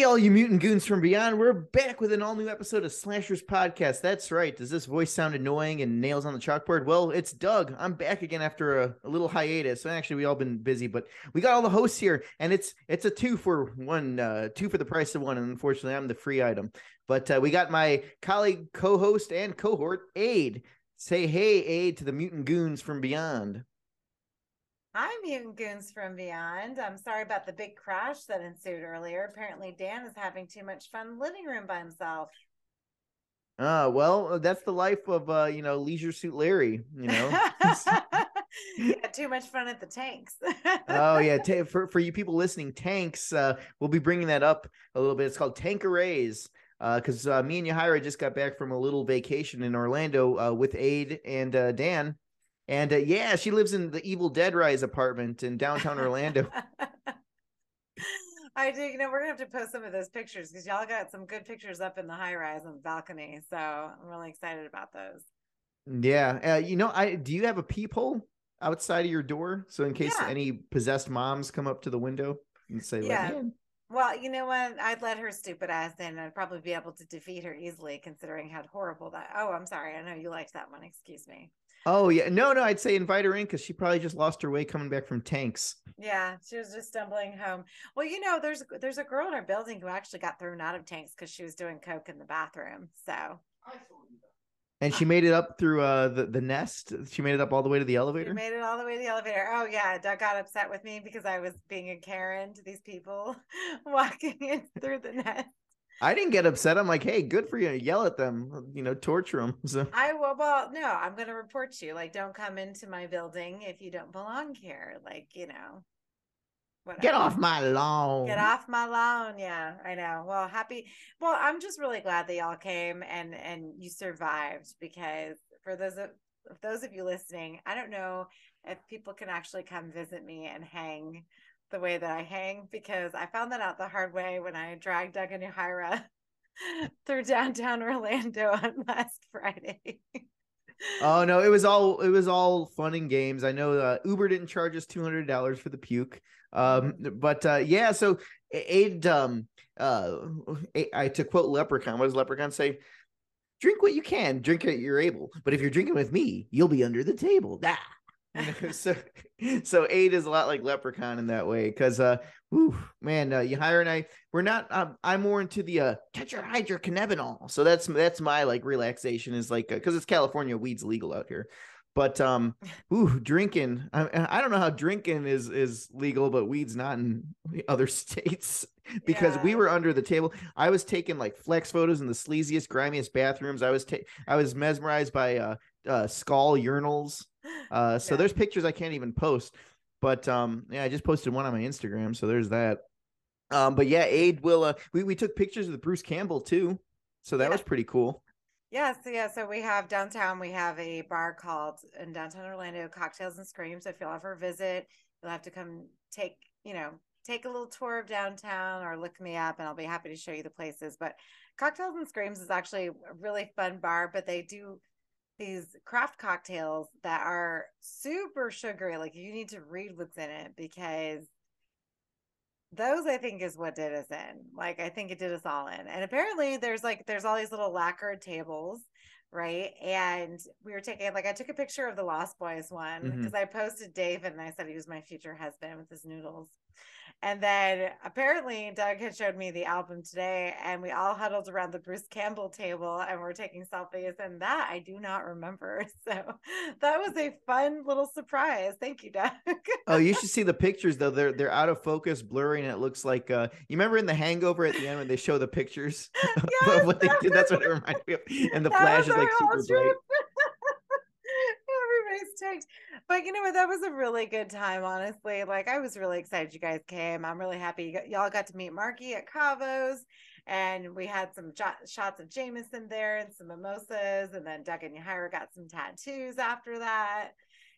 all you mutant goons from beyond. We're back with an all-new episode of Slashers Podcast. That's right. Does this voice sound annoying and nails on the chalkboard? Well, it's Doug. I'm back again after a little hiatus. Actually, we all been busy, but we got all the hosts here, and it's a two for the price of one, and unfortunately, I'm the free item. But we got my colleague, co-host, and cohort, Ade. Say hey, Ade, to the mutant goons from beyond. Hi, Mutant Goons from Beyond. I'm sorry about the big crash that ensued earlier. Apparently, Dan is having too much fun in the living room by himself. Well, that's the life of Leisure Suit Larry. Yeah, too much fun at the tanks. Oh yeah, for you people listening, tanks. We'll be bringing that up a little bit. It's called Tank Arrays. Because me and Yahira just got back from a little vacation in Orlando with Ade and Dan. And yeah, she lives in the Evil Dead Rise apartment in downtown Orlando. I do. We're gonna have to post some of those pictures because y'all got some good pictures up in the high rise on the balcony. So I'm really excited about those. Yeah, do you have a peephole outside of your door, so in case Yeah. any possessed moms come up to the window and say, "Let me in." Well, you know what? I'd let her stupid ass in. I'd probably be able to defeat her easily, considering how horrible that. Oh, I'm sorry. I know you liked that one. Excuse me. Oh yeah, no, I'd say invite her in because she probably just lost her way coming back from tanks. Yeah, she was just stumbling home. Well, there's a girl in our building who actually got thrown out of tanks because she was doing coke in the bathroom. So, And she made it up through the nest. She made it up all the way to the elevator. she made it all the way to the elevator. Oh yeah, Doug got upset with me because I was being a Karen to these people walking in through the nest. I didn't get upset. I'm like, hey, good for you. Yell at them, torture them. So Well, no, I'm going to report you. Like, don't come into my building if you don't belong here. Like, whatever. Get off my lawn. Get off my lawn. Yeah, I know. Well, I'm just really glad that y'all came and you survived, because for those of you listening, I don't know if people can actually come visit me and hang the way that I hang, because I found that out the hard way when I dragged Doug and Yahira through downtown Orlando on last Friday. Oh no, it was all fun and games. I know Uber didn't charge us $200 for the puke. But yeah, so Aid I to quote Leprechaun, what does Leprechaun say? Drink what you can, drink what you're able. But if you're drinking with me, you'll be under the table. Ah. So Aid is a lot like Leprechaun in that way, because man, Yahira and we're not. I'm more into the tetrahydrocannabinol. So that's my like relaxation, is like, because it's California, weed's legal out here. But drinking. I don't know how drinking is legal, but weed's not in other states, because we were under the table. I was taking like flex photos in the sleaziest, grimiest bathrooms. I was mesmerized by skull urinals. So there's pictures I can't even post. But yeah, I just posted one on my Instagram, so there's that. But yeah, Aid will. We took pictures with Bruce Campbell too, so that was pretty cool. So we have downtown, we have a bar called in downtown Orlando, Cocktails and Screams. If you'll ever visit, you'll have to come take a little tour of downtown, or look me up and I'll be happy to show you the places. But Cocktails and Screams is actually a really fun bar, but they do these craft cocktails that are super sugary. Like, you need to read what's in it, because those, I think, is what did us in. Like, I think it did us all in. And apparently there's all these little lacquered tables, right? And we were taking, like, I took a picture of the Lost Boys one because I posted David and I said he was my future husband with his noodles. And then apparently Doug had showed me the album today, and we all huddled around the Bruce Campbell table and we're taking selfies, and that I do not remember. So that was a fun little surprise. Thank you, Doug. Oh, you should see the pictures though. They're out of focus, blurry, and it looks like you remember in The Hangover at the end when they show the pictures of what they did? That's what it reminded me of. And the flash is like super bright. Everybody's tanked. But you know what? That was a really good time, honestly. Like, I was really excited you guys came. I'm really happy y'all got to meet Marky at Cavo's, and we had some shots of Jameson there and some mimosas, and then Doug and Yahira got some tattoos after that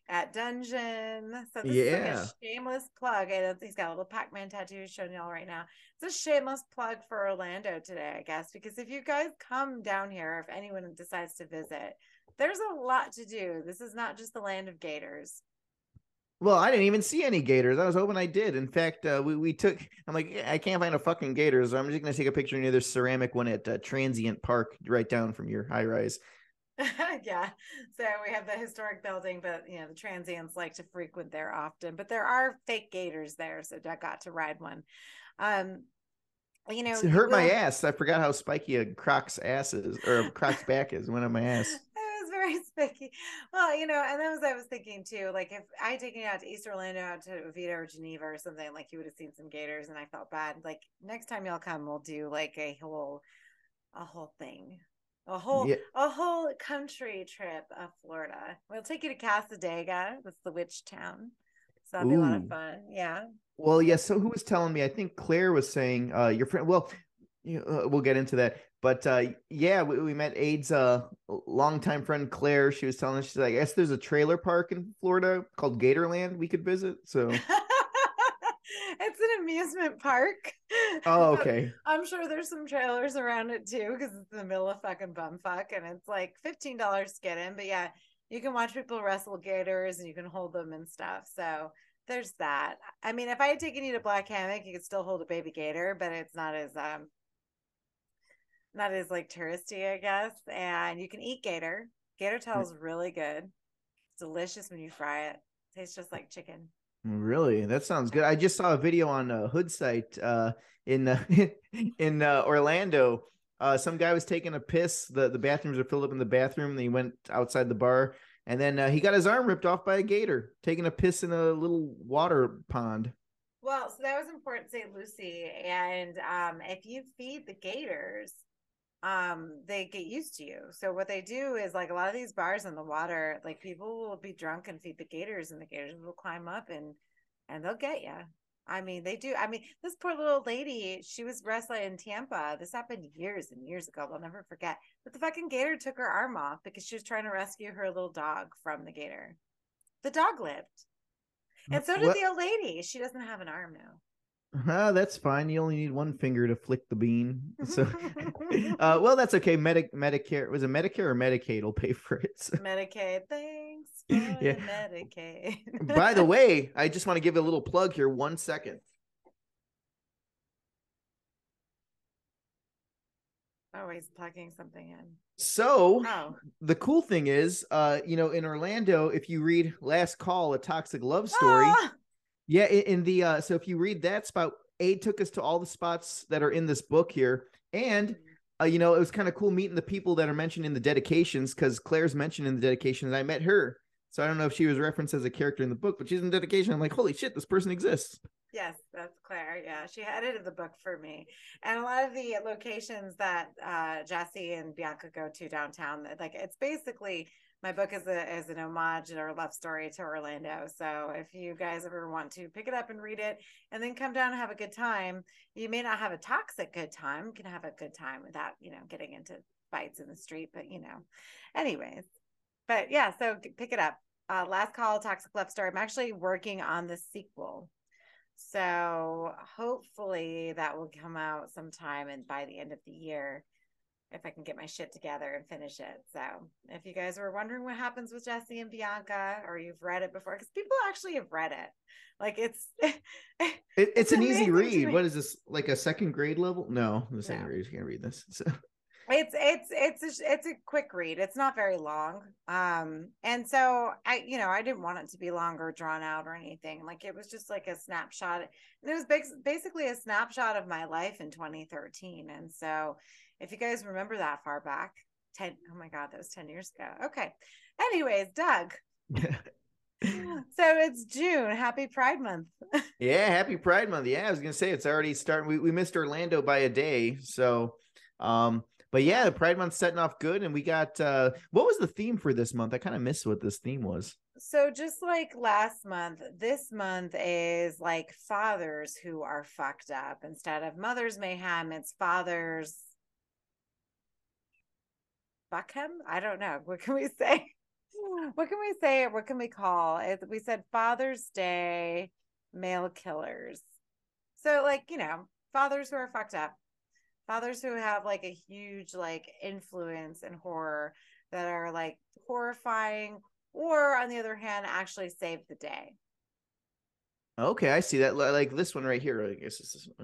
at Dungeon. So this is like a shameless plug. And he's got a little Pac-Man tattoo showing y'all right now. It's a shameless plug for Orlando today, I guess, because if you guys come down here, if anyone decides to visit, there's a lot to do. This is not just the land of gators. Well, I didn't even see any gators. I was hoping I did. In fact, we took. I'm like, I can't find a fucking gator, so I'm just gonna take a picture near the ceramic one at Transient Park, right down from your high rise. Yeah. So we have the historic building, but the transients like to frequent there often. But there are fake gators there, so I got to ride one. Um, It you hurt my will. ass. I forgot how spiky a croc's ass is, or a croc's back is. Went on my ass. It was very spiky. Well, and that was I was thinking too. Like if I had taken you out to East Orlando, out to Oviedo or Geneva or something, like you would have seen some gators, and I felt bad. Like next time y'all come, we'll do like a whole thing. Yeah. A whole country trip of Florida. We'll take you to Casadega. That's the witch town. So that'll be a lot of Ooh. fun. Yeah. Well, yeah. So who was telling me? I think Claire was saying your friend. Well, we'll get into that. But yeah, we met Ade's longtime friend Claire. She was telling us, she's like, I guess there's a trailer park in Florida called Gatorland we could visit. So, It's an amusement park. oh, But okay. I'm sure there's some trailers around it too, because it's in the middle of fucking bumfuck and it's like $15 to get in. But yeah, you can watch people wrestle gators and you can hold them and stuff. So there's that. I mean, if I had taken you to Black Hammock, you could still hold a baby gator, but it's not as like touristy, I guess. And you can eat gator. Gator tail is really good. It's delicious when you fry it. Tastes just like chicken. Really? That sounds Yeah. good. I just saw a video on Hood site in in Orlando. Some guy was taking a piss. The bathrooms are filled up in the bathroom. And he went outside the bar, and then he got his arm ripped off by a gator taking a piss in a little water pond. Well, so that was in Port St. Lucie, and if you feed the gators, they get used to you. So what they do is like a lot of these bars in the water, like people will be drunk and feed the gators, and the gators will climb up and they'll get you. I mean, they do. I mean, this poor little lady, she was wrestling in Tampa. This happened years and years ago. I'll never forget. But the fucking gator took her arm off because she was trying to rescue her little dog from the gator. The dog lived. And so did Well, the old lady. She doesn't have an arm that's fine. You only need one finger to flick the bean. So, now. well, that's okay. Medicare, was it Medicare or Medicaid will pay for it. So, Medicaid. Thanks for yeah. your Medicaid. By the way, I just want to give a little plug here. 1 second. Oh, he's plugging something in. So Oh. the cool thing is, in Orlando, if you read Last Call, a Toxic Love Story, Ah! yeah, in the so if you read that spot, Aid took us to all the spots that are in this book here, and it was kind of cool meeting the people that are mentioned in the dedications, because Claire's mentioned in the dedications. I met her, so I don't know if she was referenced as a character in the book, but she's in the dedication. I'm like, holy shit, this person exists. Yes, that's Claire. Yeah, she edited the book for me. And a lot of the locations that Jesse and Bianca go to downtown, like it's basically my book is an homage or a love story to Orlando. So if you guys ever want to pick it up and read it and then come down and have a good time, you may not have a toxic good time. You can have a good time without, getting into fights in the street, but anyways. But yeah, so pick it up. Last Call, Toxic Love Story. I'm actually working on the sequel. So hopefully that will come out sometime and by the end of the year if I can get my shit together and finish it. So if you guys were wondering what happens with Jesse and Bianca, or you've read it before, because people actually have read it. Like It's it's an easy amazing to read. me. What is this, like a second grade level? No, the second No. grade you can't read this. So. It's a quick read. It's not very long. And so I didn't want it to be long or drawn out or anything. Like it was just like a snapshot. And it was basically a snapshot of my life in 2013. And so if you guys remember that far back, oh my God, that was 10 years ago. Okay. Anyways, Doug. So it's June. Happy Pride Month. Yeah, happy Pride Month. Yeah, I was gonna say it's already starting. We missed Orlando by a day, so but yeah, the Pride Month's setting off good, and we got what was the theme for this month? I kind of missed what this theme was. So just like last month, this month is like fathers who are fucked up. Instead of Mother's Mayhem, it's fathers fuck him. I don't know. What can we say? What can we say? What can we call it? We said Father's Day male killers. So like, fathers who are fucked up, fathers who have like a huge like influence and horror that are like horrifying, or on the other hand, actually save the day. Okay, I see that. Like this one right here. I guess I,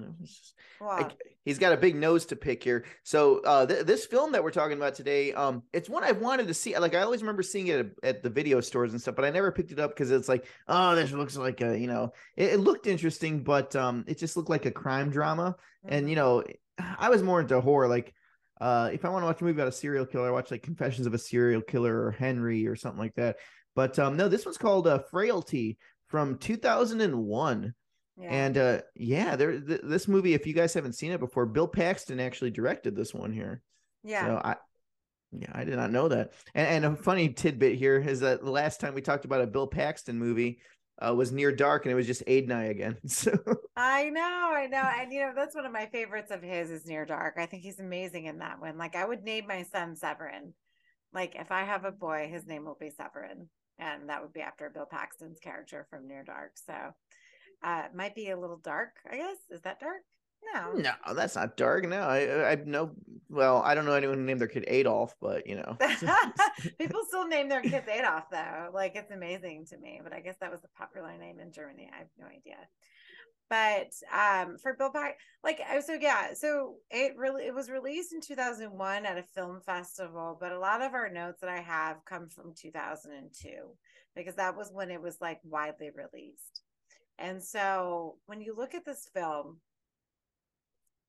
Well, he's got a big nose to pick here. So this film that we're talking about today, it's one I've wanted to see. Like I always remember seeing it at the video stores and stuff, but I never picked it up because it's like, oh, this looks like a, it looked interesting, but it just looked like a crime drama. And mhm. I was more into horror. Like, if I want to watch a movie about a serial killer, I watch like Confessions of a Serial Killer or Henry or something like that. But no, this one's called Frailty from 2001. Yeah, And yeah, this movie, if you guys haven't seen it before, Bill Paxton actually directed this one here. yeah. So I did not know that. And a funny tidbit here is that the last time we talked about a Bill Paxton movie was Near Dark, and it was just Ade and I again. So I know. And that's one of my favorites of his is Near Dark. I think he's amazing in that one. Like I would name my son Severin. Like if I have a boy, his name will be Severin. And that would be after Bill Paxton's character from Near Dark. So it might be a little dark, I guess. Is that dark? No. no, that's not dark. No, I know. Well, I don't know anyone who named their kid Adolf, but People still name their kids Adolf though. Like it's amazing to me. But I guess that was a popular name in Germany. I have no idea. But for Bill Paxton, like so yeah, so it was released in 2001 at a film festival, but a lot of our notes that I have come from 2002 because that was when it was like widely released. And so when you look at this film,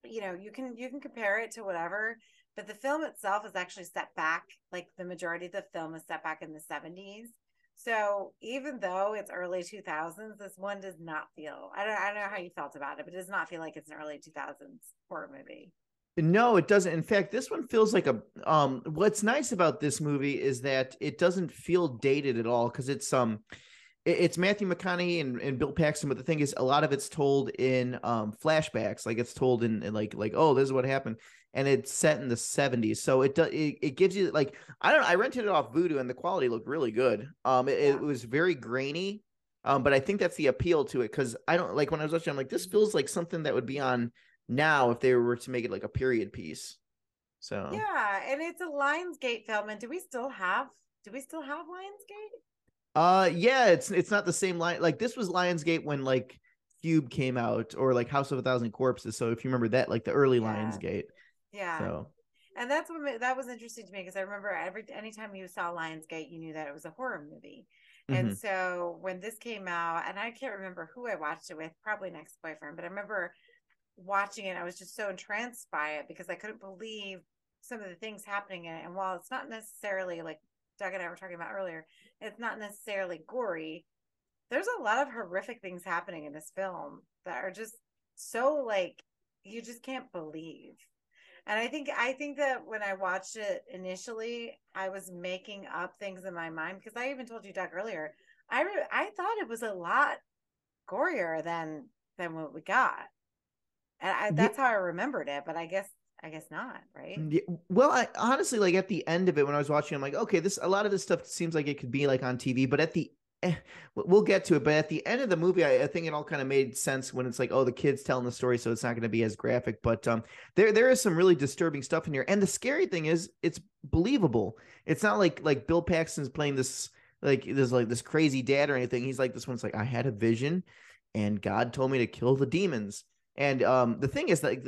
you can compare it to whatever, but the film itself is actually set back. Like the majority of the film is set back in the 70s. So even though it's early 2000s, this one does not feel. I don't know how you felt about it, but it does not feel like it's an early 2000s horror movie. no, it doesn't. In fact, this one feels like a what's nice about this movie is that it doesn't feel dated at all because it's Matthew McConaughey and Bill Paxton, but the thing is, a lot of it's told in flashbacks, like it's told in like oh, this is what happened, and it's set in the 70s, so it gives you like I don't know, I rented it off Vudu and the quality looked really good. It Yeah. was very grainy, but I think that's the appeal to it because I don't like when I was watching, I'm like this feels like something that would be on now if they were to make it like a period piece. So Yeah, and it's a Lionsgate film. And do we still have Lionsgate? yeah, it's not the same line. Like this was Lionsgate when like Cube came out or like House of a Thousand Corpses. So if you remember that, like the early Yeah. Lionsgate. Yeah. So And that was interesting to me because I remember anytime you saw Lionsgate, you knew that it was a horror movie. And mhm. so when this came out, and I can't remember who I watched it with, probably an ex-boyfriend, but I remember watching it, I was just so entranced by it because I couldn't believe some of the things happening in it. And while it's not necessarily like Doug and I were talking about earlier, it's not necessarily gory. There's a lot of horrific things happening in this film that are just so like you just can't believe. And I think that when I watched it initially, I was making up things in my mind because I even told you Doug earlier. I thought it was a lot gorier than what we got, and Yeah, that's how I remembered it. But I guess not, right? yeah. Well, I honestly like at the end of it when I was watching, I'm like, okay, this a lot of this stuff seems like it could be like on TV, but we'll get to it. But at the end of the movie, I think it all kind of made sense when it's like, oh, the kid's telling the story, so it's not going to be as graphic. But there is some really disturbing stuff in here, and the scary thing is, it's believable. It's not like Bill Paxton's playing this crazy dad or anything. He's like this one's like I had a vision, and God told me to kill the demons. And the thing is like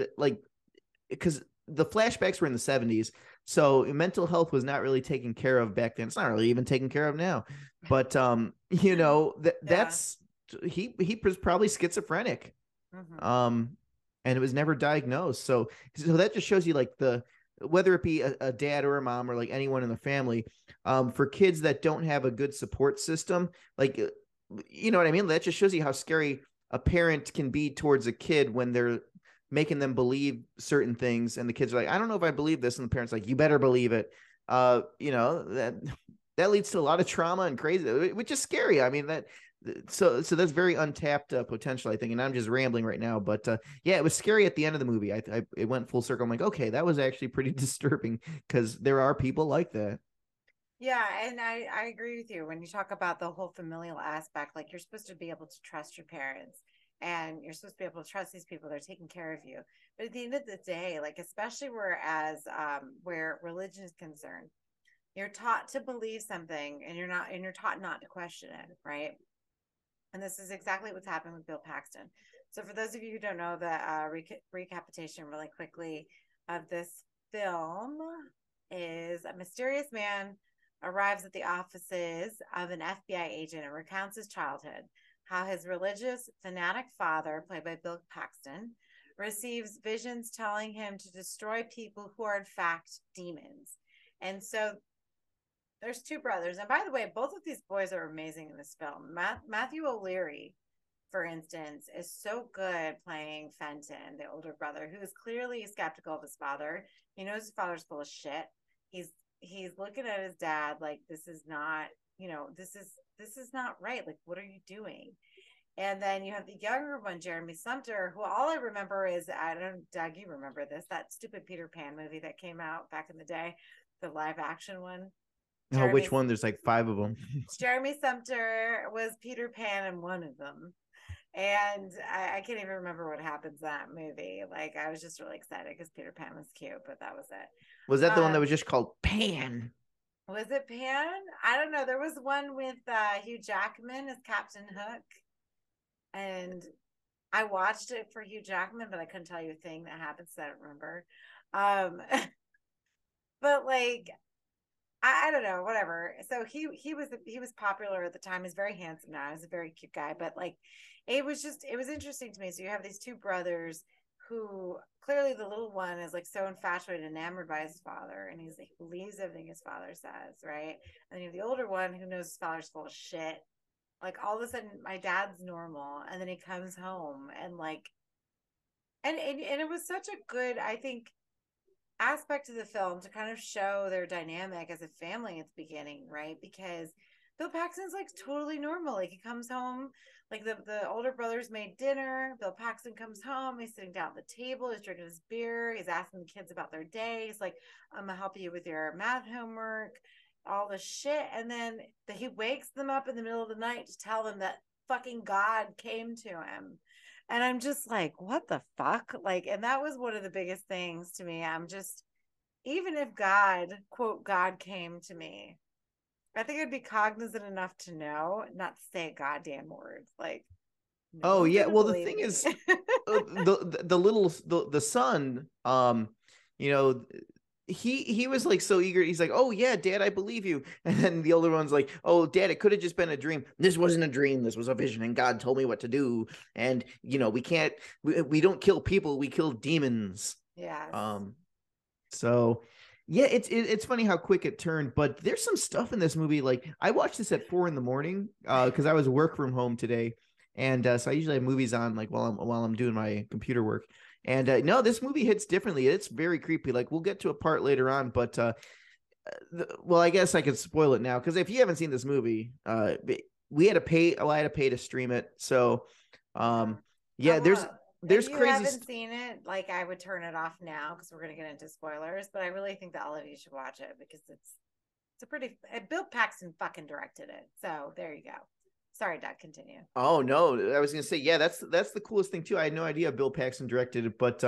because the flashbacks were in the 70s, so mental health was not really taken care of back then. It's not really even taken care of now, but Yeah. that's he was probably schizophrenic, Hmm. um and it was never diagnosed. So that just shows you like the whether it be a dad or a mom or like anyone in the family, for kids that don't have a good support system, like you know what I mean, that just shows you how scary a parent can be towards a kid when they're making them believe certain things and the kids are like, I don't know if I believe this, and the parents like, you better believe it. That leads to a lot of trauma and crazy, which is scary. I mean that so that's very untapped potential, I think, and I'm just rambling right now, but yeah, it was scary at the end of the movie. It went full circle. I'm like, okay, that was actually pretty disturbing because there are people like that. Yeah, and I agree with you when you talk about the whole familial aspect. Like you're supposed to be able to trust your parents, and you're supposed to be able to trust these people. They're taking care of you. But at the end of the day, like especially where religion is concerned, you're taught to believe something, and you're taught not to question it, right? And this is exactly what's happened with Bill Paxton. So, for those of you who don't know, the recapitation really quickly of this film is a mysterious man arrives at the offices of an FBI agent and recounts his childhood, how his religious fanatic father, played by Bill Paxton, receives visions telling him to destroy people who are in fact demons. And so there's two brothers. And by the way, both of these boys are amazing in this film. Matthew O'Leary, for instance, is so good playing Fenton, the older brother, who is clearly skeptical of his father. He knows his father's full of shit. He's looking at his dad like, this is not, this is not right. Like, what are you doing? And then you have the younger one, Jeremy Sumter, who all I remember is, I don't know, Doug, you remember this, that stupid Peter Pan movie that came out back in the day, the live action one. Oh, which one? There's like 5 of them. Jeremy Sumter was Peter Pan in one of them. And I can't even remember what happens in that movie. Like, I was just really excited because Peter Pan was cute, but that was it. Was that the one that was just called Pan? Was it Pan? I don't know. There was one with Hugh Jackman as Captain Hook. And I watched it for Hugh Jackman, but I couldn't tell you a thing that happens. So I don't remember. But like, I don't know, whatever. So he was popular at the time. He's very handsome now. He's a very cute guy. But like, it was interesting to me. So you have these two brothers who clearly the little one is like so infatuated, enamored by his father, and he's like believes everything his father says, right? And then you have the older one who knows his father's full of shit. Like all of a sudden, my dad's normal, and then he comes home and like, and it was such a good, I think, aspect of the film to kind of show their dynamic as a family at the beginning, right? Because Bill Paxton's like totally normal. Like he comes home, like the older brothers made dinner. Bill Paxton comes home. He's sitting down at the table. He's drinking his beer. He's asking the kids about their day. He's like, I'm gonna help you with your math homework, all this shit. And then he wakes them up in the middle of the night to tell them that fucking God came to him. And I'm just like, what the fuck? Like, and that was one of the biggest things to me. I'm just, even if God, quote, God came to me, I think I'd be cognizant enough to know not to say a goddamn word. Like, no Oh one's yeah. gonna Well, the believe thing me. is, the son, you know, he was like so eager. He's like, "Oh yeah, Dad, I believe you." And then the older one's like, "Oh, Dad, it could have just been a dream. This wasn't a dream. This was a vision, and God told me what to do. And we can't. We don't kill people. We kill demons." Yes. So yeah, it's funny how quick it turned, but there's some stuff in this movie. Like I watched this at 4 a.m. Because I was work from home today, and so I usually have movies on like while I'm doing my computer work. And no, this movie hits differently. It's very creepy. Like we'll get to a part later on, but well, I guess I could spoil it now because if you haven't seen this movie, we had to pay. I had to pay to stream it. So, yeah, well, if there's you crazy. haven't seen it, like I would turn it off now because we're gonna get into spoilers. But I really think that all of you should watch it because it's a pretty. Bill Paxton fucking directed it, so there you go. Sorry, Doug. Continue. Oh no, I was gonna say yeah, that's the coolest thing too. I had no idea Bill Paxton directed it, but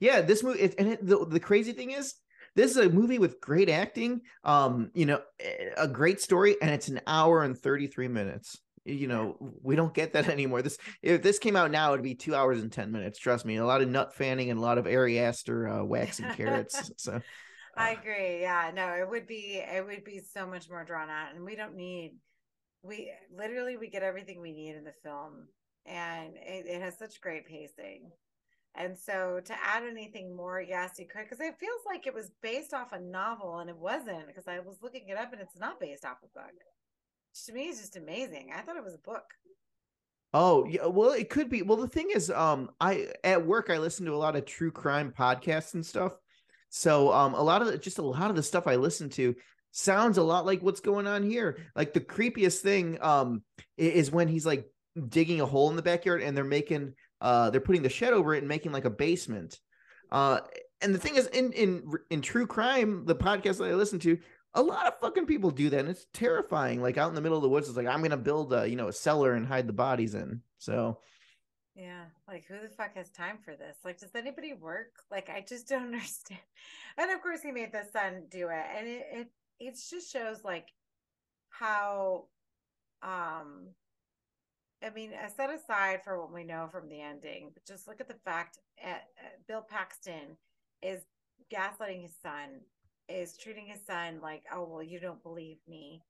yeah, this movie the crazy thing is this is a movie with great acting, a great story, and it's an hour and 33 minutes. We don't get that anymore. If this came out now, it'd be 2 hours and 10 minutes. Trust me, a lot of nut fanning and a lot of Ari Aster waxing carrots. So I agree. Yeah, no, it would be so much more drawn out, and we literally we get everything we need in the film, and it has such great pacing. And so to add anything more, yes, you could, because it feels like it was based off a novel, and it wasn't, because I was looking it up, and it's not based off a book. Which to me is just amazing. I thought it was a book. Oh, yeah, well, it could be. Well, the thing is, I at work I listen to a lot of true crime podcasts and stuff. So, a lot of the stuff I listen to sounds a lot like what's going on here. Like the creepiest thing, is when he's like digging a hole in the backyard and they're putting the shed over it and making like a basement. And the thing is, in true crime, the podcast that I listen to, a lot of fucking people do that, and it's terrifying. Like out in the middle of the woods, it's like I'm gonna build a cellar and hide the bodies in. So Yeah, like who the fuck has time for this? Like, does anybody work? Like, I just don't understand. And of course, he made the son do it, and it just shows like how I mean, set aside for what we know from the ending, but just look at the fact Bill Paxton is gaslighting his son, is treating his son like, oh, well, you don't believe me.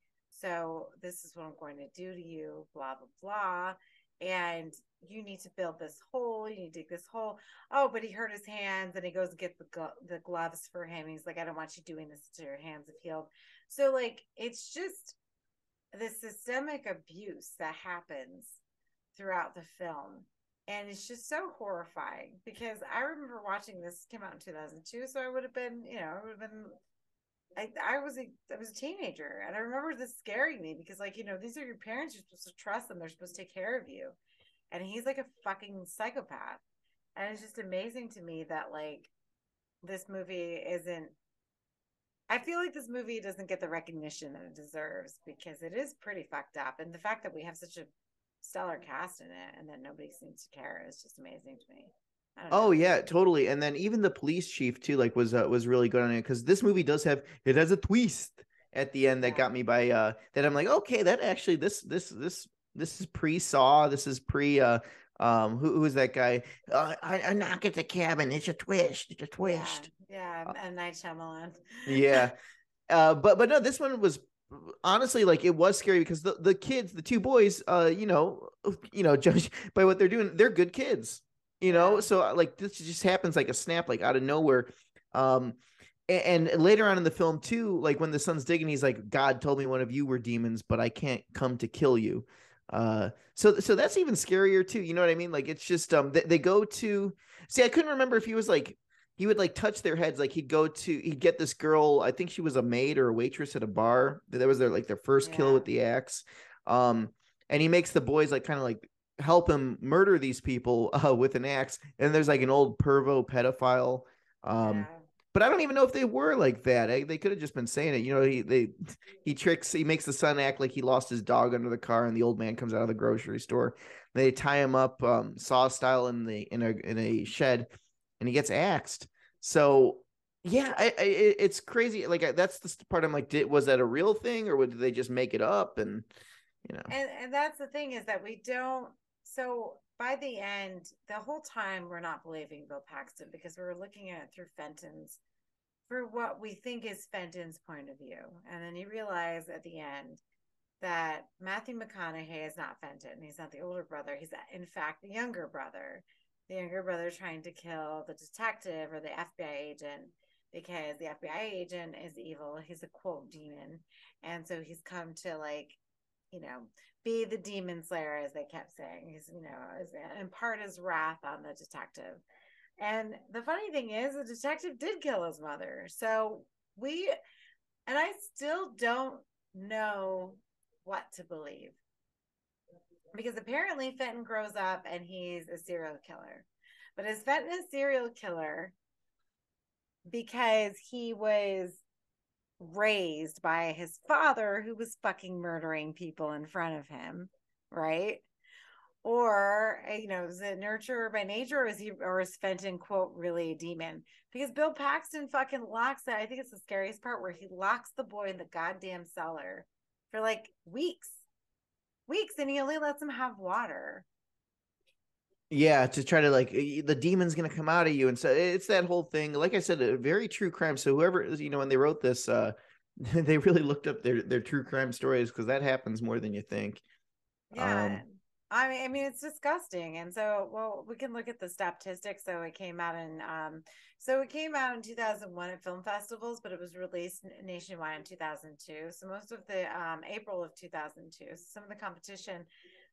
So this is what I'm going to do to you, blah, blah, blah. And you need to build this hole. You need to dig this hole. Oh, but he hurt his hands and he goes to get the gloves for him. He's like, I don't want you doing this until your hands have healed. So, like, it's just the systemic abuse that happens throughout the film. And it's just so horrifying because I remember watching this, came out in 2002. So I would have been, I would have been, I was a teenager, and I remember this scaring me because, like, these are your parents. You're supposed to trust them. They're supposed to take care of you. And he's like a fucking psychopath. And it's just amazing to me that, like, this movie isn't, I feel like this movie doesn't get the recognition that it deserves because it is pretty fucked up. And the fact that we have such a stellar cast in it and that nobody seems to care is just amazing to me. I don't Oh know. yeah, totally. And then even the police chief too, like was really good on it because this movie has a twist at the end that Yeah. got me by that I'm like, okay, that actually this is pre-Saw, this is pre who is that guy? I knock at the cabin. It's a twist. It's a Yeah. twist. Yeah. And Night Shyamalan. Yeah. But no, this one was honestly like it was scary because the kids, the two boys, judge by what they're doing, they're good kids, Yeah. So like this just happens like a snap, like out of nowhere. Um, and later on in the film too, like when the son's digging, he's like, God told me one of you were demons, but I can't come to kill you. So that's even scarier too. You know what I mean? Like it's just they go to see. I couldn't remember if he was like he would like touch their heads. Like he'd get this girl. I think she was a maid or a waitress at a bar. That was their first kill Yeah. with the axe. And he makes the boys like kind of like help him murder these people with an axe. And there's like an old pervo pedophile. Um, Yeah. but I don't even know if they were like that. They could have just been saying it. He makes the son act like he lost his dog under the car, and the old man comes out of the grocery store. They tie him up, Saw style, in a shed, and he gets axed. So yeah, it's crazy. Like that's the part I'm like, was that a real thing, or did they just make it up? And And that's the thing is that we don't. So by the end, the whole time we're not believing Bill Paxton because we're looking at it through Fenton's, for what we think is Fenton's point of view, and then you realize at the end that Matthew McConaughey is not Fenton. He's not the older brother. He's in fact the younger brother. The younger brother trying to kill the detective or the FBI agent because the FBI agent is evil. He's a quote demon, and so he's come to, like, be the demon slayer, as they kept saying. He's, impart his wrath on the detective. And the funny thing is, the detective did kill his mother. So and I still don't know what to believe. Because apparently Fenton grows up and he's a serial killer. But is Fenton a serial killer because he was raised by his father who was fucking murdering people in front of him, right? Or, is it nurture by nature, or is Fenton, quote, really a demon? Because Bill Paxton fucking locks that. I think it's the scariest part where he locks the boy in the goddamn cellar for like weeks, and he only lets him have water. yeah, to try to like the demon's gonna come out of you, and so it's that whole thing. Like I said, a very true crime. So whoever when they wrote this, they really looked up their true crime stories because that happens more than you think. Yeah. I mean, it's disgusting. And so, well, we can look at the statistics. So it came out in 2001 at film festivals, but it was released nationwide in 2002. So most of the April of 2002. So some of the competition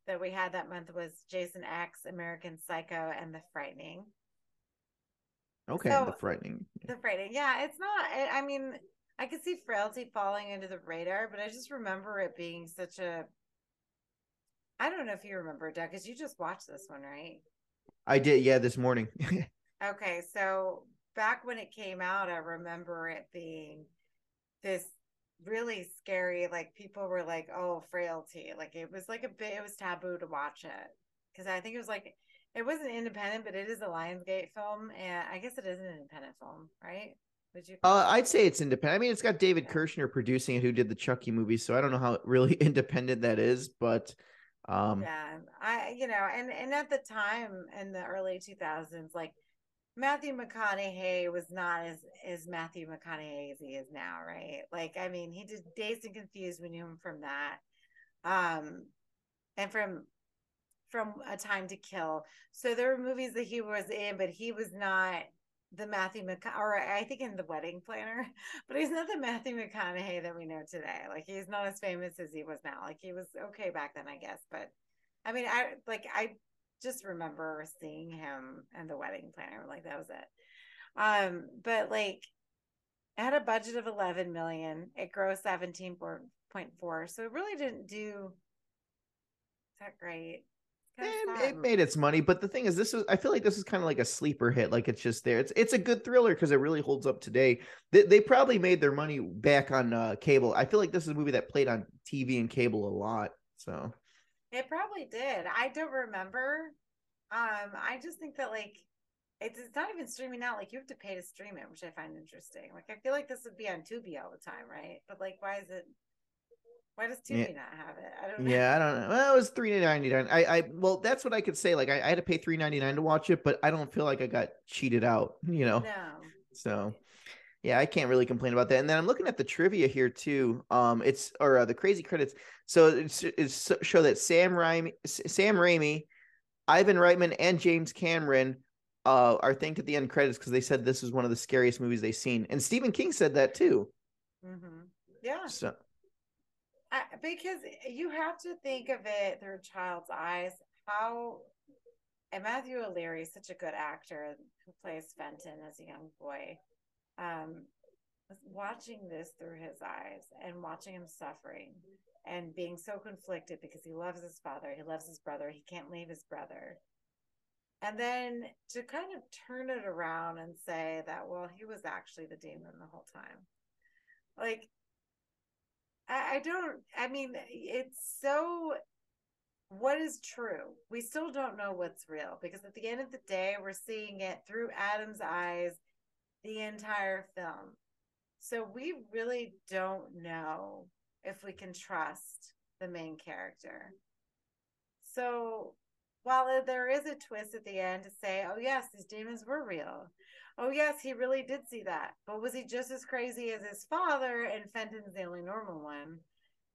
that we had that month was Jason X, American Psycho, and The Frightening. Okay, So the frightening. The Frightening, yeah, it's not. I mean, I could see Frailty falling into the radar, but I just remember it being such a. I don't know if you remember, Doug, because you just watched this one, right? I did, yeah, this morning. Okay, so back when it came out, I remember it being this really scary. Like, people were like, "Oh, Frailty!" Like, it was like it was taboo to watch it because I think it was like it wasn't independent, but it is a Lionsgate film, and I guess it is an independent film, right? Would you consider? I'd say it's independent. I mean, it's got David Yeah. Kirshner producing it, who did the Chucky movies, so I don't know how really independent that is, but Yeah, and at the time in the early 2000s, like Matthew McConaughey was not as Matthew McConaughey as he is now, right? Like, I mean, he did Dazed and Confused. We knew him from that, um, and from A Time to Kill. So there were movies that he was in, but he was not the Matthew McConaughey, or I think in The Wedding Planner, but he's not the Matthew McConaughey that we know today. Like, he's not as famous as he was now. Like, he was okay back then, I guess, but I mean, I just remember seeing him in The Wedding Planner. Like, that was it. But like, it had a budget of 11 million. It grossed 17.4. So it really didn't do that great. It's kind of It sad. made its money, but the thing is, I feel like this is kind of like a sleeper hit. Like, it's just there. It's a good thriller because it really holds up today. They probably made their money back on cable. I feel like this is a movie that played on TV and cable a lot. So It probably did. I don't remember. I just think that like it's not even streaming out. Like, you have to pay to stream it, which I find interesting. Like, I feel like this would be on Tubi all the time, right? But like, why does yeah, Tubi not have it? I don't know. yeah, I don't know. Well, it was $3.99. Well, that's what I could say. Like, I had to pay $3.99 to watch it, but I don't feel like I got cheated out. No. So yeah, I can't really complain about that. And then I'm looking at the trivia here too. It's or the crazy credits. So it's show that Sam Raimi, Ivan Reitman, and James Cameron are thanked at the end credits because they said this is one of the scariest movies they've seen. And Stephen King said that too. Mm-hmm. Yeah. So Because you have to think of it through a child's eyes. How and Matthew O'Leary is such a good actor who plays Fenton as a young boy. Um, watching this through his eyes and watching him suffering and being so conflicted because he loves his father, he loves his brother, he can't leave his brother. And then to kind of turn it around and say that, well, he was actually the demon the whole time. Like, I don't, I mean, it's so, what is true? We still don't know what's real because at the end of the day, we're seeing it through Adam's eyes the entire film. So we really don't know if we can trust the main character. So while there is a twist at the end to say, oh, yes, these demons were real. Oh, yes, he really did see that. But was he just as crazy as his father? And Fenton's the only normal one.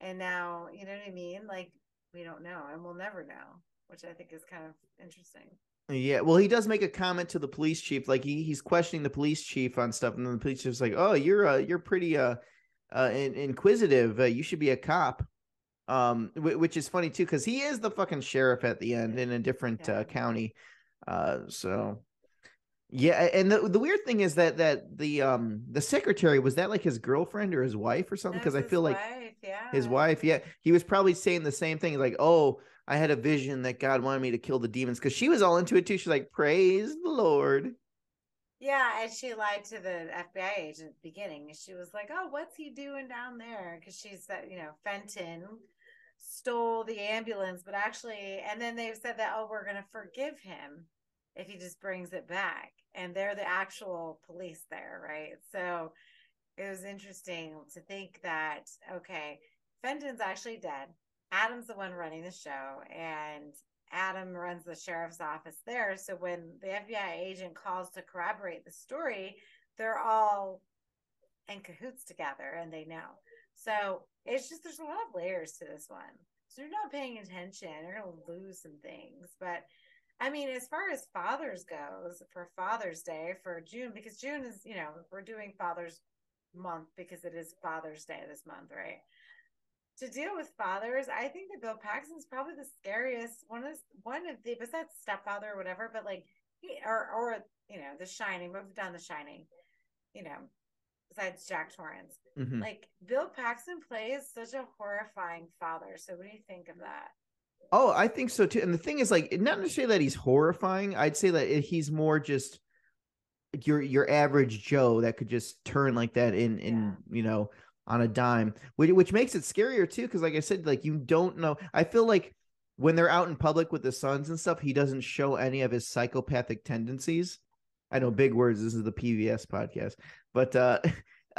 And now, you know what I mean? Like, we don't know and we'll never know, which I think is kind of interesting. yeah, well, he does make a comment to the police chief, like he's questioning the police chief on stuff, and then the police chief's like, "Oh, you're pretty inquisitive. You should be a cop." Which is funny too, because he is the fucking sheriff at the end in a different Yeah. county. So yeah, and the weird thing is that the secretary, was that like his girlfriend or his wife or something? That Because was I his feel like wife. his Yeah. wife, yeah, he was probably saying the same thing, like, "Oh, I had a vision that God wanted me to kill the demons," because she was all into it too. She's like, "Praise the Lord." Yeah, and she lied to the FBI agent at the beginning. She was like, "Oh, what's he doing down there?" Because she said, Fenton stole the ambulance, but actually, and then they've said that, "Oh, we're going to forgive him if he just brings it back." And they're the actual police there, right? So it was interesting to think that, okay, Fenton's actually dead. Adam's the one running the show, and Adam runs the sheriff's office there. So when the FBI agent calls to corroborate the story, they're all in cahoots together and they know. So it's just, there's a lot of layers to this one. So you're not paying attention, you're going to lose some things. But I mean, as far as fathers goes, for Father's Day for June, because June is, we're doing Father's Month because it is Father's Day this month, right? To deal with fathers, I think that Bill Paxton's probably the scariest one of the besides Stepfather or whatever, but like or The Shining. We've done The Shining, you know, besides Jack Torrance. Mm-hmm. Like Bill Paxton plays such a horrifying father. So what do you think of that? Oh, I think so too. And the thing is, like, not to say that he's horrifying. I'd say that he's more just your average Joe that could just turn like that Yeah. on a dime, which makes it scarier too. Because like I said, like, you don't know. I feel like when they're out in public with the sons and stuff, he doesn't show any of his psychopathic tendencies. I know, big words. This is the PVS podcast, but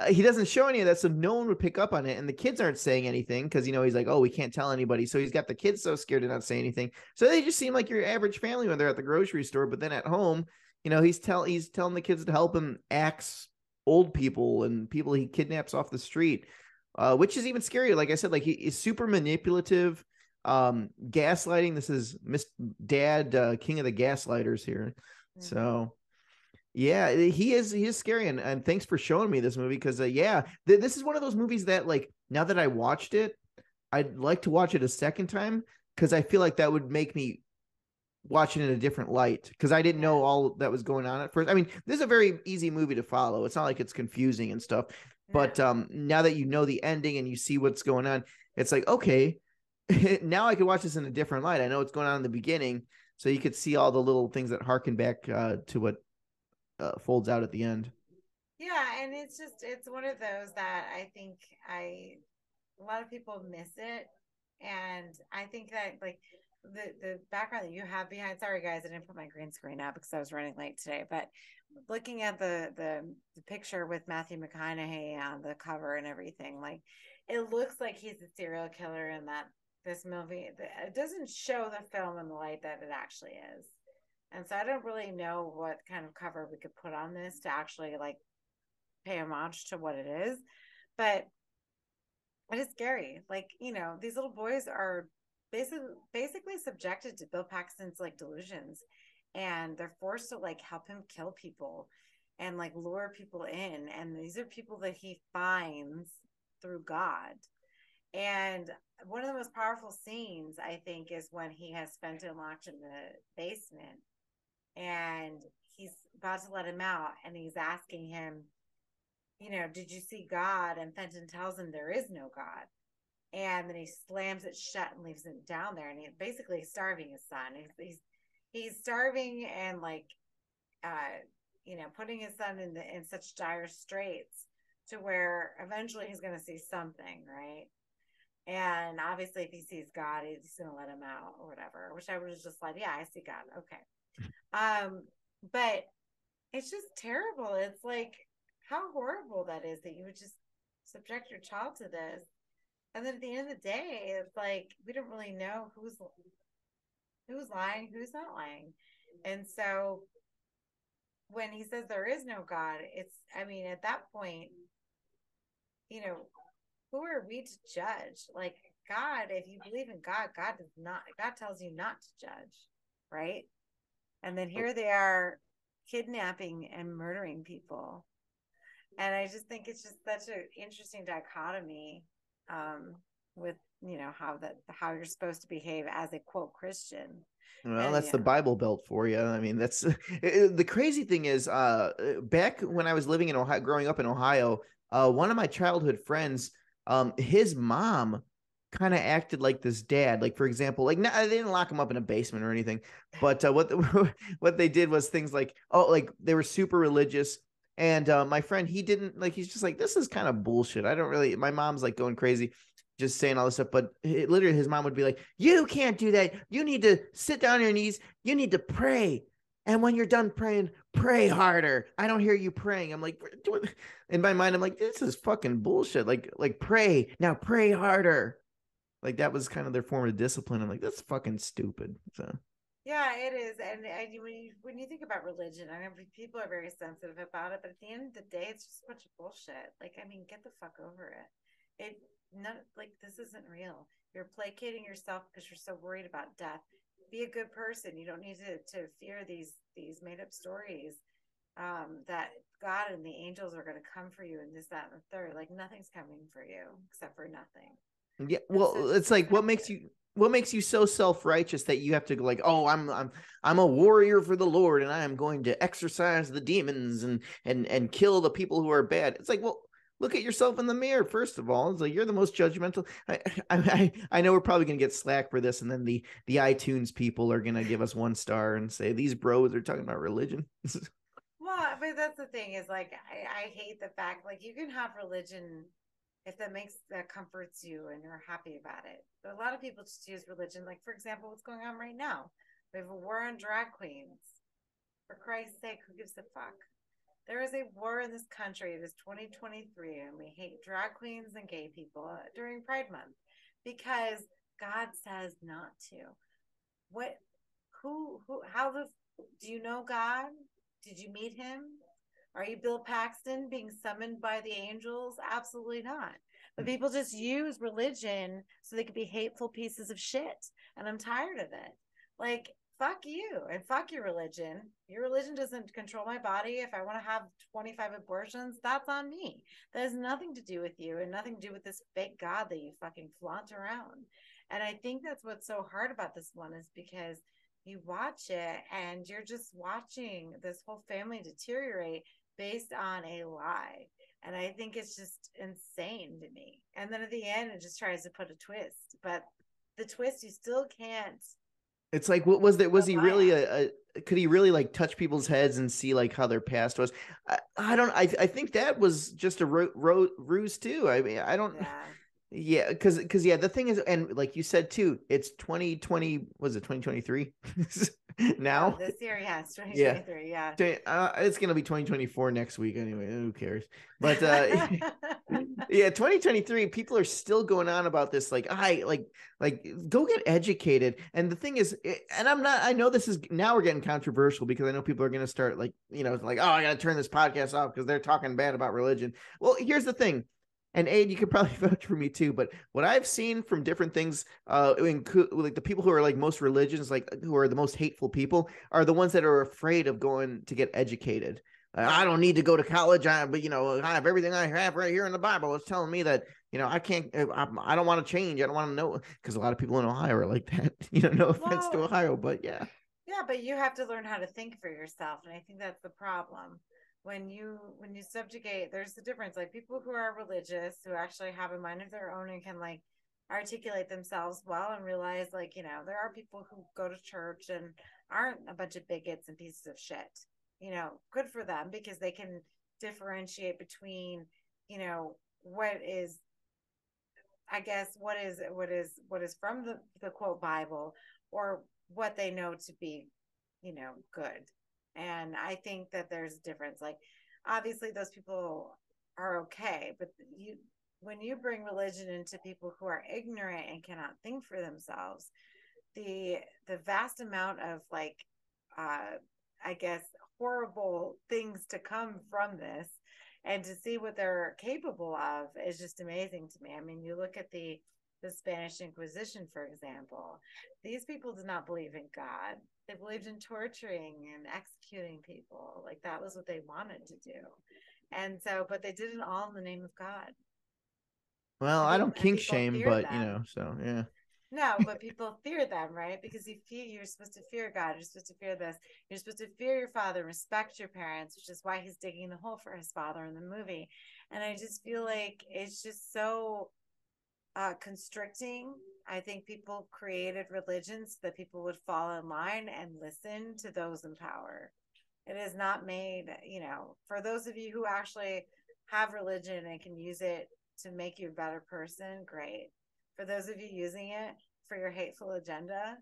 he doesn't show any of that, so no one would pick up on it, and the kids aren't saying anything because he's like, oh, we can't tell anybody, so he's got the kids so scared to not say anything, so they just seem like your average family when they're at the grocery store. But then at home, he's telling the kids to help him axe old people and people he kidnaps off the street, which is even scarier. Like I said, like he is super manipulative, gaslighting. This is Miss Dad, king of the gaslighters here. Mm-hmm. So yeah, he is scary, and thanks for showing me this movie because this is one of those movies that, like, now that I watched it, I'd like to watch it a second time because I feel like that would make me watch it in a different light because I didn't know Yeah. all that was going on at first. I mean, this is a very easy movie to follow. It's not like it's confusing and stuff, but No. now that you know the ending and you see what's going on, it's like, okay, now I can watch this in a different light. I know what's going on in the beginning, so you could see all the little things that harken back to what folds out at the end. Yeah, and it's one of those that I think I a lot of people miss it, and I think that like the background that you have behind. Sorry guys, I didn't put my green screen up because I was running late today. But looking at the picture with Matthew McConaughey on the cover and everything, like it looks like he's a serial killer in that this movie. It doesn't show the film in the light that it actually is. And so I don't really know what kind of cover we could put on this to actually like pay homage to what it is. But it is scary. Like, these little boys are basically subjected to Bill Paxton's like delusions, and they're forced to like help him kill people and like lure people in. And these are people that he finds through God. And one of the most powerful scenes, I think, is when he has Fenton locked in the basement and he's about to let him out and he's asking him, did you see God? And Fenton tells him there is no God. And then he slams it shut and leaves him down there. And he basically starving his son. He's starving and like, putting his son in such dire straits to where eventually he's going to see something, right? And obviously, if he sees God, he's going to let him out or whatever. Which I was just like, yeah, I see God. Okay. But it's just terrible. It's like how horrible that is that you would just subject your child to this. And then at the end of the day, it's like we don't really know who's lying, who's not lying. And so when he says there is no God, at that point, you know, who are we to judge? Like God, if you believe in God, God tells you not to judge, right? And then here they are kidnapping and murdering people. And I just think it's just such an interesting dichotomy, with how you're supposed to behave as a quote Christian. Well, And that's the Bible Belt for you. I mean, that's the crazy thing is, back when I was living in Ohio, growing up in Ohio, one of my childhood friends, his mom kind of acted like this dad. Like, for example, like, no, they didn't lock him up in a basement or anything, but what they did was things like, oh, like they were super religious. And my friend, he didn't like. He's just like, this is kind of bullshit. I don't really. My mom's like going crazy, just saying all this stuff. But literally, his mom would be like, "You can't do that. You need to sit down on your knees. You need to pray. And when you're done praying, pray harder. I don't hear you praying." I'm like, in my mind, I'm like, this is fucking bullshit. Like pray now, pray harder. Like that was kind of their form of discipline. I'm like, that's fucking stupid. So yeah, it is. And when you think about religion, I mean, people are very sensitive about it, but at the end of the day, it's just a bunch of bullshit. Like, I mean, get the fuck over it. It not like this isn't real. You're placating yourself because you're so worried about death. Be a good person. You don't need to fear these made up stories, that God and the angels are going to come for you and this, that, and the third. Like nothing's coming for you except for nothing. yeah, And so well, just it's like accept it. what makes you so self-righteous that you have to go like, oh, I'm a warrior for the Lord and I am going to exorcise the demons and kill the people who are bad. It's like, well, look at yourself in the mirror first of all. It's like you're the most judgmental. I know we're probably gonna get slack for this, and then the iTunes people are gonna give us 1 star and say these bros are talking about religion. Well, but that's the thing is like I hate the fact like you can have religion if that comforts you and you're happy about it. But a lot of people just use religion, like for example, what's going on right now. We have a war on drag queens. For Christ's sake, who gives a fuck? There is a war in this country. It is 2023, and we hate drag queens and gay people during Pride Month because God says not to. What? Who? How the? Do you know God? Did you meet him? Are you Bill Paxton being summoned by the angels? Absolutely not. But people just use religion so they could be hateful pieces of shit. And I'm tired of it. Like, fuck you and fuck your religion. Your religion doesn't control my body. If I want to have 25 abortions, that's on me. That has nothing to do with you and nothing to do with this fake God that you fucking flaunt around. And I think that's what's so hard about this one is because you watch it and you're just watching this whole family deteriorate based on a lie. And I think it's just insane to me. And then at the end, it just tries to put a twist. But the twist, you still can't. It's like, what was that? Was he really could he really like touch people's heads and see like how their past was? I don't, I think that was just a ruse too. I mean, I don't, yeah, because yeah, the thing is, and like you said too, it's 2020, was it 2023 now? This year, yeah, it's 2023, yeah. It's gonna be 2024 next week anyway. Who cares? But yeah, 2023, people are still going on about this. Like, go get educated. And the thing is, and I know this is now we're getting controversial because I know people are gonna start like, like, oh, I gotta turn this podcast off because they're talking bad about religion. Well, here's the thing. And Ade, you could probably vouch for me too, but what I've seen from different things, like the people who are like most religions, like who are the most hateful people, are the ones that are afraid of going to get educated. I don't need to go to college, but I have everything I have right here in the Bible. It's telling me that I can't. I don't want to change. I don't want to know, because a lot of people in Ohio are like that. No offense to Ohio, but yeah. Yeah, but you have to learn how to think for yourself, and I think that's the problem. When you subjugate, there's the difference. Like people who are religious, who actually have a mind of their own and can like articulate themselves well and realize like, there are people who go to church and aren't a bunch of bigots and pieces of shit. Good for them because they can differentiate between, what is, I guess, what is from the quote Bible or what they know to be, good. And I think that there's a difference. Like, obviously, those people are okay, but when you bring religion into people who are ignorant and cannot think for themselves, the vast amount of like, I guess, horrible things to come from this, and to see what they're capable of is just amazing to me. I mean, you look at the Spanish Inquisition, for example. These people did not believe in God. They believed in torturing and executing people. Like that was what they wanted to do. And so, but they did it all in the name of God. Well, I don't kink shame, but so yeah. No, but people fear them, right? Because you're supposed to fear God. You're supposed to fear this. You're supposed to fear your father, respect your parents, which is why he's digging the hole for his father in the movie. And I just feel like it's just so constricting. I think people created religions so that people would fall in line and listen to those in power. It is not made, for those of you who actually have religion and can use it to make you a better person, great. For those of you using it for your hateful agenda,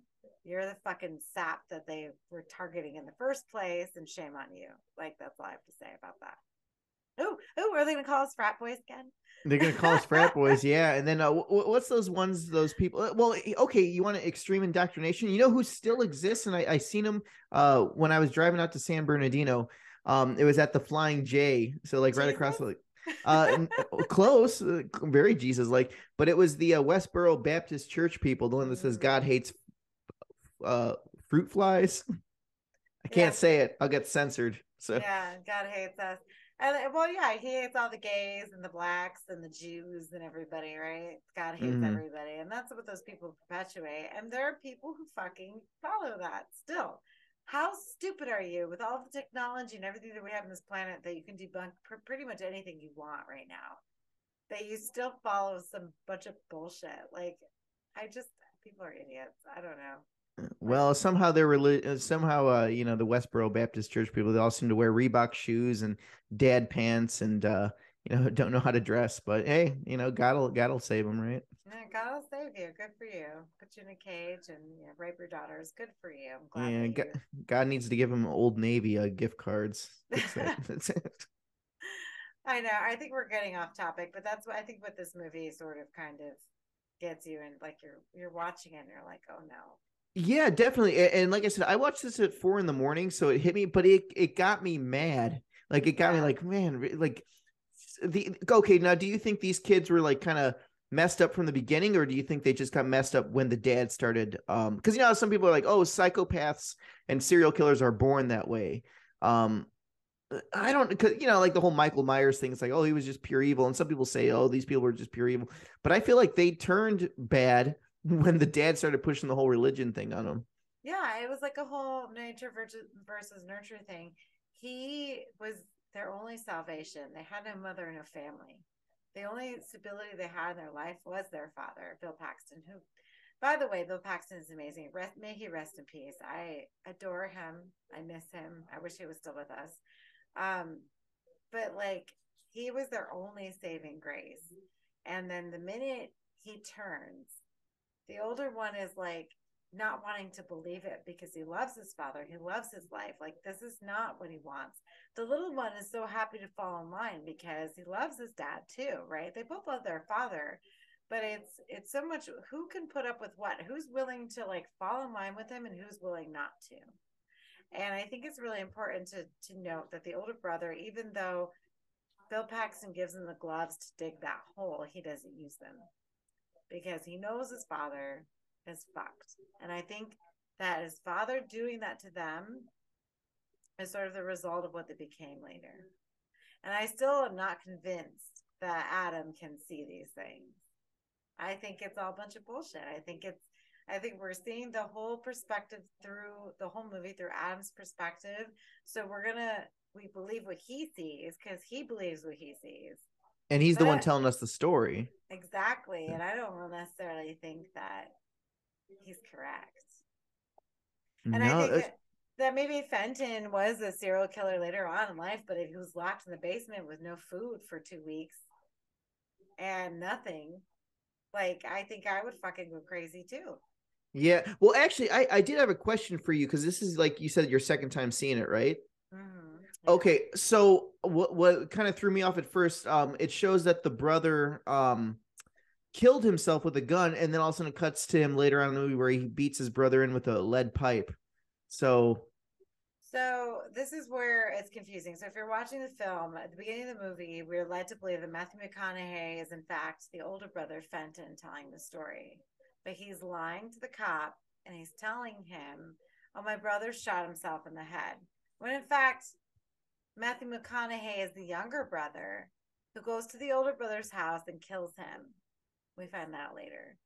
you're the fucking sap that they were targeting in the first place, and shame on you. Like, that's all I have to say about that. Oh, are they going to call us frat boys again? They're going to call us frat boys, yeah. And then what's those people? Well, okay, you want extreme indoctrination? You know who still exists? And I seen him when I was driving out to San Bernardino. It was at the Flying J, so like Jesus? Right across the close, very Jesus like, but it was the Westboro Baptist Church people, the one that says God hates fruit flies. I can't say it, I'll get censored. So yeah, God hates us. And well, yeah, he hates all the gays and the blacks and the Jews and everybody, right? God hates everybody. And that's what those people perpetuate. And there are people who fucking follow that still. How stupid are you with all the technology and everything that we have on this planet that you can debunk pretty much anything you want right now? That you still follow some bunch of bullshit. Like, people are idiots. I don't know. Well, somehow they're somehow the Westboro Baptist Church people, they all seem to wear Reebok shoes and dad pants and don't know how to dress, but hey, God'll save them, right? Yeah, God will save you. Good for you. Put you in a cage and rape your daughters. Good for you. I'm glad Yeah, that God, you. God needs to give them Old Navy gift cards. Fix that. I know. I think we're getting off topic, but that's what I think. What this movie sort of kind of gets you, and like you're watching it, and you're like, oh no. Yeah, definitely. And like I said, I watched this at 4 in the morning, so it hit me, but it got me mad. Like it got me Yeah. like, man, like the okay. Now, do you think these kids were like kind of messed up from the beginning, or do you think they just got messed up when the dad started? Because some people are like, oh, psychopaths and serial killers are born that way. Um, I don't, because like the whole Michael Myers thing. It's like, oh, he was just pure evil, and some people say, oh, these people were just pure evil. But I feel like they turned bad when the dad started pushing the whole religion thing on them. Yeah, it was like a whole nature versus nurture thing. He was their only salvation. They had no mother and no family. The only stability they had in their life was their father, Bill Paxton, who, by the way, Bill Paxton is amazing. May he rest in peace. I adore him. I miss him. I wish he was still with us. Um, but like he was their only saving grace. And then the minute he turns, the older one is like not wanting to believe it because he loves his father. He loves his life. Like this is not what he wants. The little one is so happy to fall in line because he loves his dad too, right? They both love their father, but it's so much who can put up with what, who's willing to like fall in line with him and who's willing not to. And I think it's really important to note that the older brother, even though Bill Paxton gives him the gloves to dig that hole, he doesn't use them because he knows his father is fucked. And I think that his father doing that to them is sort of the result of what they became later. And I still am not convinced that Adam can see these things. I think it's all a bunch of bullshit. I think we're seeing the whole perspective through the whole movie through Adam's perspective. So we believe what he sees because he believes what he sees. And he's the one But telling us the story. exactly. And I don't necessarily think that he's correct. And I No, think that maybe Fenton was a serial killer later on in life, but if he was locked in the basement with no food for 2 weeks and nothing, like I think I would fucking go crazy too. yeah. Well, actually, I did have a question for you because this is like you said your second time seeing it, right? Yeah. Okay, so what kind of threw me off at first, it shows that the brother killed himself with a gun, and then all of a sudden it cuts to him later on in the movie where he beats his brother in with a lead pipe. So So this is where it's confusing. So if you're watching the film at the beginning of the movie, we're led to believe that Matthew McConaughey is in fact the older brother Fenton telling the story, but he's lying to the cop and he's telling him, "Oh, my brother shot himself in the head." When in fact, Matthew McConaughey is the younger brother who goes to the older brother's house and kills him. We find that out later.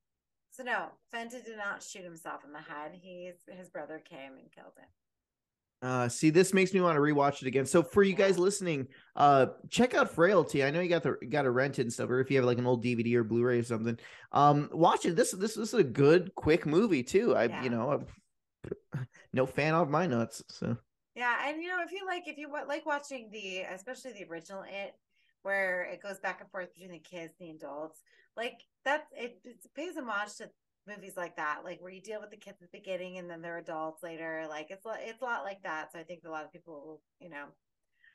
So no, Fenton did not shoot himself in the head. His brother came and killed him. see, this makes me want to rewatch it again. So for you Yeah. guys listening, check out Frailty. I know you got to rent it and stuff, or if you have like an old DVD or Blu-ray or something, watch it. This is a good, quick movie too. Yeah. I'm no fan of my nuts. So Yeah, and if you like watching especially the original It, where it goes back and forth between the kids and the adults, like it pays homage to movies like that, like where you deal with the kids at the beginning and then they're adults later. Like it's a lot like that. So I think a lot of people will,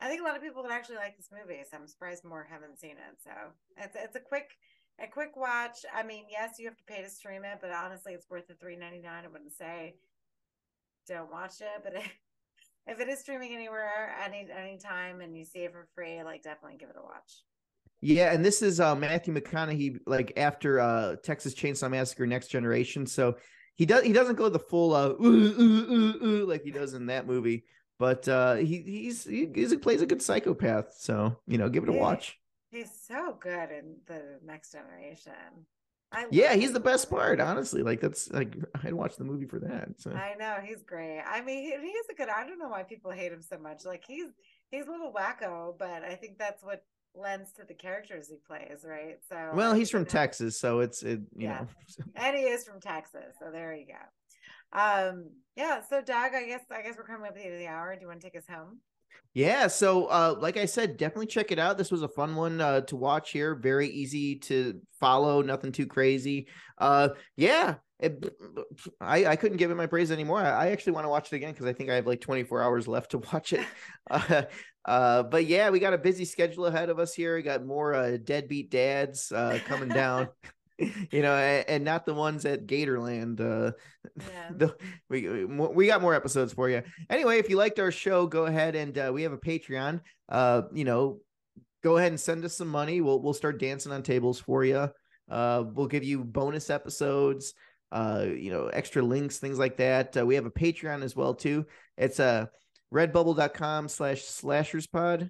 I think a lot of people would actually like this movie. So I'm surprised more haven't seen it. So it's a quick watch. I mean, yes, you have to pay to stream it, but honestly, it's worth the $3.99. I wouldn't say don't watch it, but if it is streaming anywhere any time and you see it for free, like definitely give it a watch. yeah, and this is Matthew McConaughey like after Texas Chainsaw Massacre Next Generation. So he doesn't go the full like he does in that movie, but he plays a good psychopath. So give it a He, watch. he's so good in the Next Generation. I Yeah, love he's him the in that best part, movie. honestly. Like that's like I'd watch the movie for that. So I know he's great. I mean, he is a good. I don't know why people hate him so much. Like he's a little wacko, but I think that's what lends to the characters he plays, right? So well, I he's think from it helps. Texas, so it Yeah, and he is from Texas, so there you go. Yeah. So Doug, I guess we're coming up at the end of the hour. Do you want to take us home? Yeah, so like I said, definitely check it out. This was a fun one to watch here. Very easy to follow, nothing too crazy. Yeah, I couldn't give it my praise anymore. I actually want to watch it again because I think I have like 24 hours left to watch it. Uh, but yeah, we got a busy schedule ahead of us here. We got more deadbeat dads coming down. And not the ones at Gatorland. Yeah. the, we got more episodes for you. Anyway, if you liked our show, go ahead and we have a Patreon. Go ahead and send us some money. We'll start dancing on tables for you. We'll give you bonus episodes, extra links, things like that. We have a Patreon as well too. It's redbubble.com/slasherspod.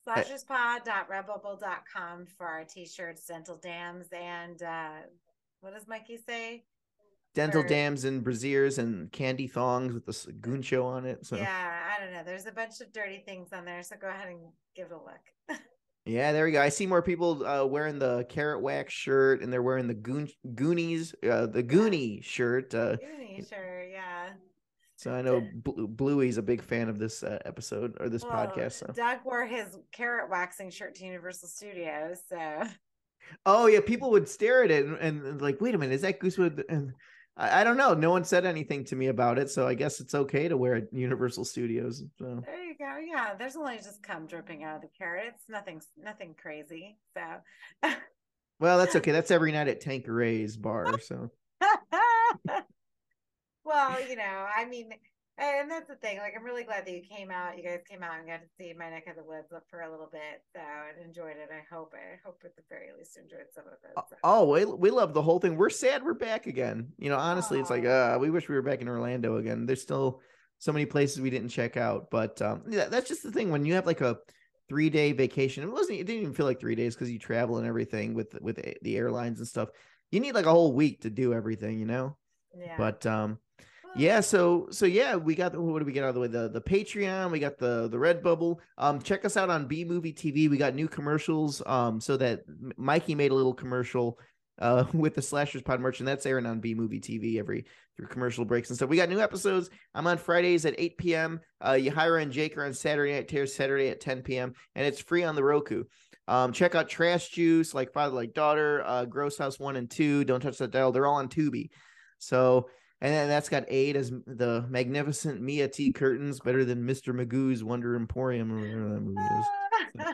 Slasherspod.redbubble.com for our t-shirts, dental dams, and what does Mikey say? Dental For dams and braziers and candy thongs with the goon show on it. So yeah, I don't know. There's a bunch of dirty things on there, so go ahead and give it a look. yeah, there we go. I see more people wearing the carrot wax shirt, and they're wearing the Goonies, the Goonie shirt. Goonie, sure, yeah. So I know Bluey's a big fan of this episode or this Well, podcast. So. Doug wore his carrot waxing shirt to Universal Studios, so Oh yeah, people would stare at it and like, wait a minute, is that Goosewood? And I don't know. No one said anything to me about it, so I guess it's okay to wear at Universal Studios. So. there you go. Yeah, there's only just cum dripping out of the carrot. It's nothing crazy. So Well, that's okay. That's every night at Tanqueray's bar. So. well, I mean, and that's the thing. Like, I'm really glad that you came out. You guys came out and got to see my neck of the woods for a little bit, so and enjoyed it. I hope at the very least enjoyed some of it. So. Oh, we love the whole thing. We're sad we're back again. Honestly, it's like Oh. we wish we were back in Orlando again. There's still so many places we didn't check out, but yeah, that's just the thing. When you have like a 3-day vacation, it didn't even feel like 3 days because you travel and everything with the airlines and stuff. You need like a whole week to do everything, Yeah. But yeah, so yeah, we got what do we get out of the way? The Patreon, we got the Redbubble. Check us out on B Movie TV. We got new commercials. So that Mikey made a little commercial with the Slashers Pod merch, and that's airing on B Movie TV through commercial breaks and stuff. We got new episodes. I'm on Fridays at 8 p.m. Yahira and Jake are on Saturday night tears Saturday at 10 p.m. and it's free on the Roku. Check out Trash Juice, Like Father Like Daughter, Gross House 1 and 2, Don't Touch That Dial. They're all on Tubi. So, and then that's got Ade as the magnificent Mia T. Curtains, better than Mr. Magoo's Wonder Emporium, or whatever that movie is. So.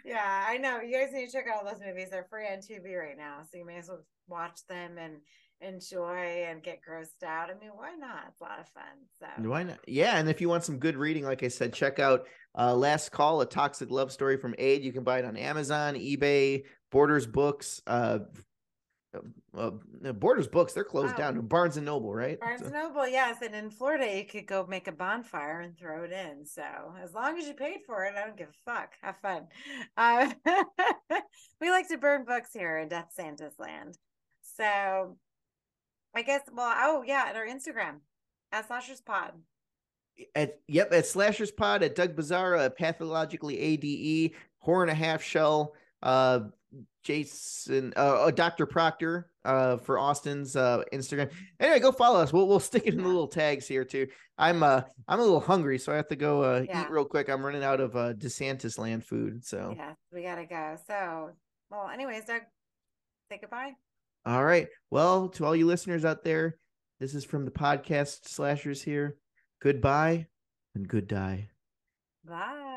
Yeah, I know. You guys need to check out all those movies. They're free on Tubi right now, so you may as well watch them and enjoy and get grossed out. I mean, why not? It's a lot of fun. So Why not? Yeah, and if you want some good reading, like I said, check out Last Call, A Toxic Love Story from Ade. You can buy it on Amazon, eBay, Borders Books, Borders Books, they're closed down. Barnes and Noble, right? Barnes and Noble, yes. And in Florida, you could go make a bonfire and throw it in. So as long as you paid for it, I don't give a fuck. Have fun. We like to burn books here in Death Santa's land. So I guess, at our Instagram at slasherspod. At Slashers Pod, at Doug Bizarra, at Pathologically ADE, Whore and a Half Shell, Jason, Dr. Proctor, for Austin's Instagram. Anyway, go follow us. We'll stick it in the little tags here too. I'm a little hungry, so I have to go eat real quick. I'm running out of DeSantis land food. So yeah, we gotta go. So anyways, Doug, say goodbye. All right. Well, to all you listeners out there, this is from the podcast Slashers here. Goodbye and good die. Bye.